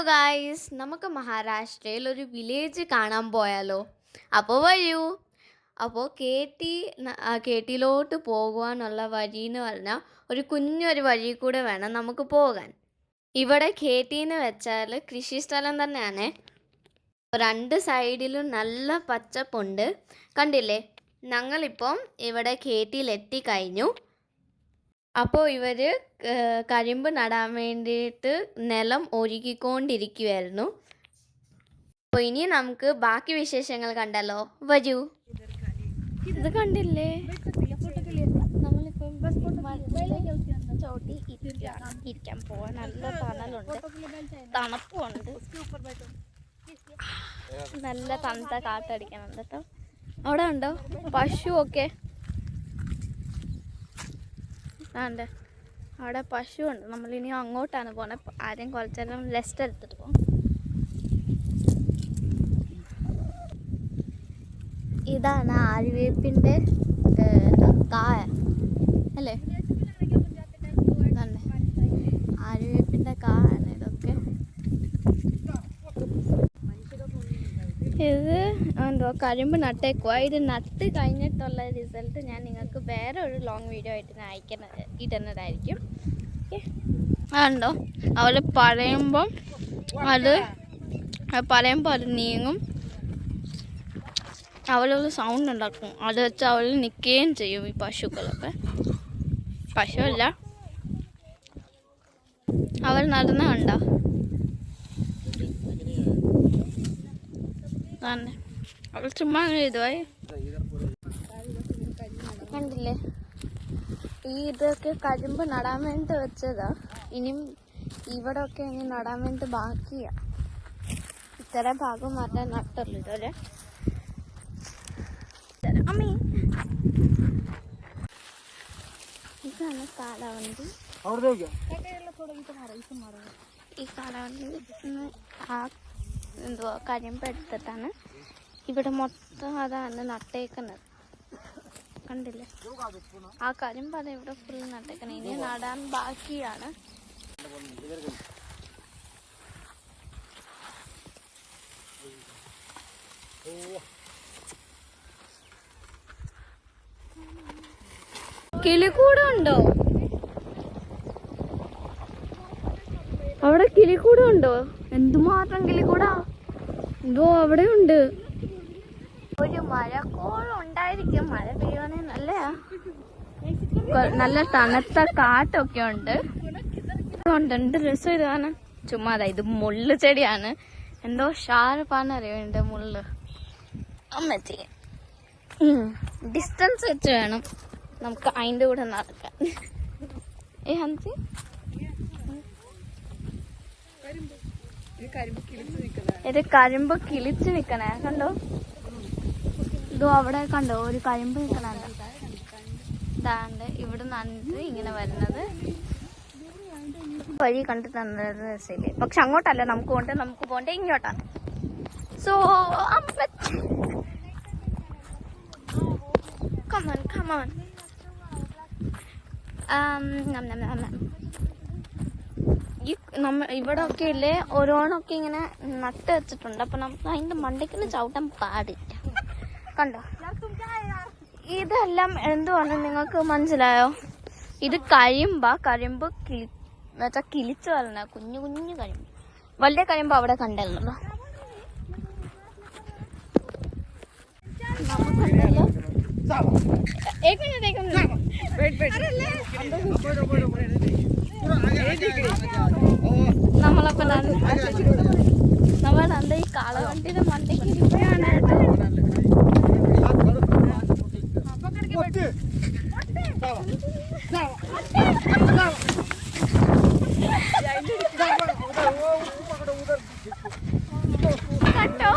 Guys, നമുക്ക് മഹാരാഷ്ട്രയിൽ ഒരു വില്ലേജ് കാണാൻ പോയാലോ? അപ്പോൾ വരൂ. അപ്പോൾ കേട്ടിയിലോട്ട് പോകുവാനുള്ള വഴി എന്ന് പറഞ്ഞാൽ ഒരു കുഞ്ഞൊരു വഴി കൂടെ വേണം നമുക്ക് പോകാൻ. ഇവിടെ കേട്ടിന്ന് വെച്ചാൽ കൃഷിസ്ഥലം തന്നെയാണ്. രണ്ട് സൈഡിലും നല്ല പച്ചപ്പുണ്ട്. കണ്ടില്ലേ? ഞങ്ങളിപ്പം ഇവിടെ കേട്ടിയിലെത്തിക്കഴിഞ്ഞു. അപ്പോൾ ഇവർ കരിമ്പ് നടാൻ വേണ്ടിയിട്ട് നിലം ഒരുക്കിക്കൊണ്ടിരിക്കുമായിരുന്നു. അപ്പോൾ ഇനി നമുക്ക് ബാക്കി വിശേഷങ്ങൾ കണ്ടല്ലോ. വരൂ. ഇത് കണ്ടില്ലേ? നമ്മളിപ്പം ചോട്ടി ഇരിക്കാൻ പോവാൻ നല്ല തണലുണ്ട്, തണുപ്പുണ്ട്, നല്ല തണുത്ത കാറ്റടിക്കുന്നുണ്ട് കേട്ടോ. അവിടെ ഉണ്ടോ പശുവൊക്കെ? ഉണ്ട്, അവിടെ പശുവുണ്ട്. നമ്മളിനി അങ്ങോട്ടാണ് പോകുന്നത്. ആദ്യം കുറച്ച് നേരം റെസ്റ്റ് എടുത്തിട്ട് പോകും. ഇതാണ് ആര്യവേപ്പിൻ്റെ കായ അല്ലേ? ആര്യവേപ്പിൻ്റെ കായാണ് ഇതൊക്കെ. ഇത് എന്തോ കരിമ്പ് നട്ടേക്കുക. ഇത് നട്ട് കഴിഞ്ഞിട്ടുള്ള റിസൾട്ട് ഞാൻ നിങ്ങൾക്ക് വേറെ ഒരു ലോങ് വീഡിയോ ആയിട്ട് ഞാൻ ഇടുന്നതായിരിക്കും. അതുണ്ടോ അവൾ പറയുമ്പോൾ അത് നീങ്ങും. അവളൊരു സൗണ്ട് ഉണ്ടാക്കും. അത് വെച്ച് അവൾ നിൽക്കുകയും ചെയ്യും. ഈ പശുക്കളൊക്കെ, പശുവല്ല, അവൾ നടന്ന കണ്ടോ? അവൾ ചുമ്മാ അങ്ങനെ ഇതുവായി കണ്ടില്ലേ? ഇതൊക്കെ കരിമ്പ് നടാൻ വേണ്ടി വെച്ചതാ. ഇനിയും ഇവിടെ ഒക്കെ ഇനി നടാൻ വേണ്ടി ബാക്കിയാ. ഇത്ര ഭാഗം മാത്രമേ നട്ടുള്ളൂ ഇതുവരെ. അമ്മേ, ഇതാണ് കാളവണ്ടി. ഈ കാളവണ്ടി എന്തുവാ കരിമ്പ് എടുത്തിട്ടാണ് ഇവിടെ മൊത്തം അതാണ് നട്ടേക്കുന്നത്. കണ്ടില്ലേ? ആ കരിമ്പ് അത് ഇവിടെ ഫുൾ നട്ടേക്കണം. ഇനി നടാൻ ബാക്കിയാണ്. കിളിക്കൂടം ഉണ്ടോ അവിടെ? കിളിക്കൂടം ഉണ്ടോ? എന്തുമാത്രം കിളിക്കൂടാ! എന്തോ അവിടെ ഉണ്ട്. ഒരു മഴക്കോളം ഉണ്ടായിരിക്കും. മഴ പെയ്യുവാനേ നല്ല തണുത്ത കാറ്റൊക്കെ ഉണ്ട്. എന്ത് രസം ഇത് കാണാൻ. ചുമ്മാതാ. ഇത് മുള്ളു ചെടിയാണ്. എന്തോ ഷാർപ്പാന്നറിയോ എന്റെ മുള്ള്. അമ്മച്ചി ഡിസ്റ്റൻസ് വെച്ച് വേണം നമുക്ക് അതിൻ്റെ കൂടെ നടക്കാൻ. ഹൻസി, ഇത് കരിമ്പ് കിളിച്ച് നിക്കണേ കണ്ടോ? ഇതോ അവിടെ കണ്ടോ ഒരു കരിമ്പ് നിക്കണുണ്ട്. ഇതാണ്ട് ഇവിടെ നട്ട് ഇങ്ങനെ വരുന്നത്. വഴി കണ്ടു തന്നത് രസമില്ലേ? പക്ഷെ അങ്ങോട്ടല്ല നമുക്ക് പോണ്ടേ ഇങ്ങോട്ടാണ്. So come on. ഇവിടെ ഒക്കെ ഇല്ലേ ഓരോന്നൊക്കെ ഇങ്ങനെ നട്ട് വെച്ചിട്ടുണ്ട്. അപ്പൊ നമുക്ക് അതിന്റെ മണ്ടയ്ക്ക് ചവിട്ടാൻ പാടില്ല. കണ്ടോ? ഇതെല്ലാം എന്തുവാണ് നിങ്ങൾക്ക് മനസ്സിലായോ? ഇത് കരിമ്പ് കിളിച്ചു വരണ കുഞ്ഞു കുഞ്ഞു കരിമ്പ്. വലിയ കരിമ്പ് അവിടെ കണ്ടല്ലോ. നമുക്കുണ്ടല്ലോ. നമ്മളപ്പോ നമ്മുടെ ഈ കാളവണ്ടിയുടെ മണ്ടയ്ക്ക് ഇരിക്കുകയാണ് കേട്ടോ. കേട്ടോ?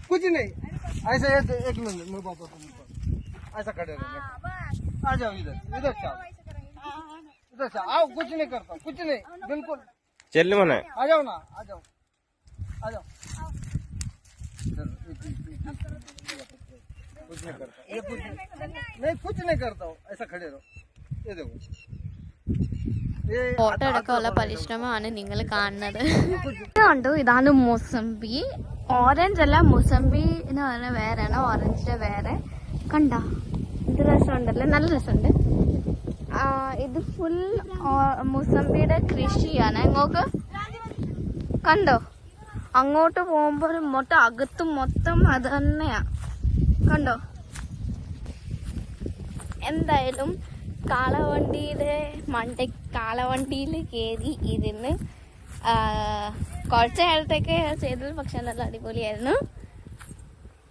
कुछ नहीं ऐसा एक मिनट मेरे पापा ऐसा कर आ जाओ इधर इधर इधर से आओ, कुछ नहीं करता हूँ, कुछ नहीं, बिल्कुल। चल मने आ जाओ ना, आ जाओ, आ जाओ। कुछ नहीं करता, ये कुछ नहीं, कुछ नहीं करता हूँ, ऐसा खड़े रहो। ये देखो, ये ഫോട്ടോ എടുക്കാനുള്ള പരിശ്രമമാണ് നിങ്ങൾ കാണുന്നത്. ഇതുണ്ട്, ഇതാണ് മുസംബി. ഓറഞ്ച് അല്ല, മുസംബി എന്ന് പറഞ്ഞാൽ വേറെയാണ്, ഓറഞ്ചിന്റെ വേറെ. കണ്ടോ ഇത് രസമുണ്ടല്ലേ, നല്ല രസമുണ്ട്. ഇത് ഫുൾ മുസംബിയുടെ കൃഷിയാണ്. അങ്ങോട്ട് കണ്ടോ, അങ്ങോട്ട് പോകുമ്പോൾ മൊത്തം അകത്തും മൊത്തം അത് തന്നെയാ. കണ്ടോ, എന്തായാലും കാളവണ്ടിയിൽ കയറി ഇരുന്ന് കുറച്ച് നേരത്തേക്ക് ചെയ്തത്, പക്ഷെ നല്ല അടിപൊളിയായിരുന്നു.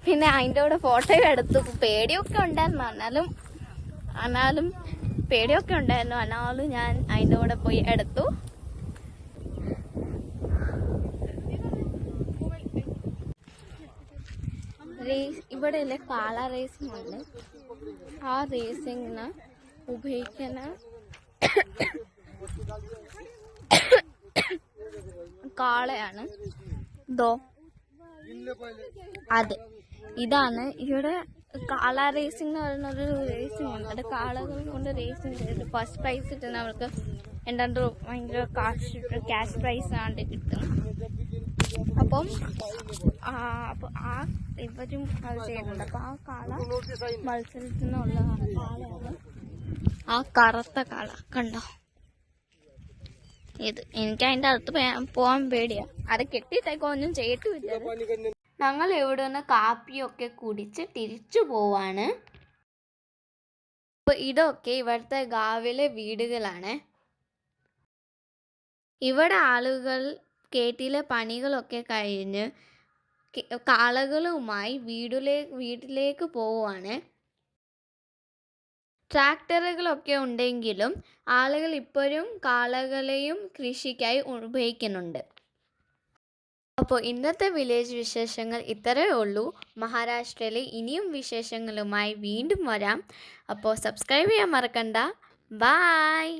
പിന്നെ അതിൻ്റെ കൂടെ ഫോട്ടോയും എടുത്തു. പേടിയൊക്കെ ഉണ്ടായിരുന്നു, എന്നാലും ഞാൻ അതിൻ്റെ കൂടെ പോയി എടുത്തു. ഇവിടെയല്ലേ കാള റേസിംഗ് ഉണ്ട്. ആ റേസിംഗിന് ഉപയോഗിക്കുന്ന കാളയാണ് അത്. ഇതാണ് ഇവിടെ കാള റേസിംഗ് എന്ന് പറയുന്ന ഒരു റേസിംഗ് ഉണ്ട്. അത് കാളകൾ കൊണ്ട് റേസിംഗ് ചെയ്തിട്ട് ഫസ്റ്റ് പ്രൈസ് കിട്ടുന്ന അവർക്ക് എന്താണ്ട് ഭയങ്കര ക്യാഷ് പ്രൈസ് ആണ് കിട്ടുന്നത്. അപ്പം ഇവരും അത് ചെയ്യുന്നുണ്ട്. അപ്പൊ ആ കാള മത്സരത്തിനുള്ള കാളയാണ്, ആ കറുത്ത കാള. കണ്ടോ, ഇത് എനിക്ക് അതിന്റെ അടുത്ത് പോവാൻ പേടിയാ. അത് കെട്ടിയിട്ടേക്കോ ഒന്നും ചെയ്തിട്ടില്ല. ഞങ്ങൾ ഇവിടെ നിന്ന് കാപ്പിയൊക്കെ കുടിച്ച് തിരിച്ചു പോവാണ്. അപ്പൊ ഇതൊക്കെ ഇവിടുത്തെ ഗാവിലെ വീടുകളാണ്. ഇവിടെ ആളുകൾ കേട്ടിലെ പണികളൊക്കെ കഴിഞ്ഞ് കാളകളുമായി വീട്ടിലേക്ക് പോവുകയാണ്. ട്രാക്ടറുകളൊക്കെ ഉണ്ടെങ്കിലും ആളുകൾ ഇപ്പോഴും കാളകളെയും കൃഷിക്കായി ഉപയോഗിക്കുന്നുണ്ട്. അപ്പോൾ ഇന്നത്തെ വില്ലേജ് വിശേഷങ്ങൾ ഇത്രയേ ഉള്ളൂ. മഹാരാഷ്ട്രയിലെ ഇനിയും വിശേഷങ്ങളുമായി വീണ്ടും വരാം. അപ്പോൾ സബ്സ്ക്രൈബ് ചെയ്യാൻ മറക്കണ്ട. ബായ്.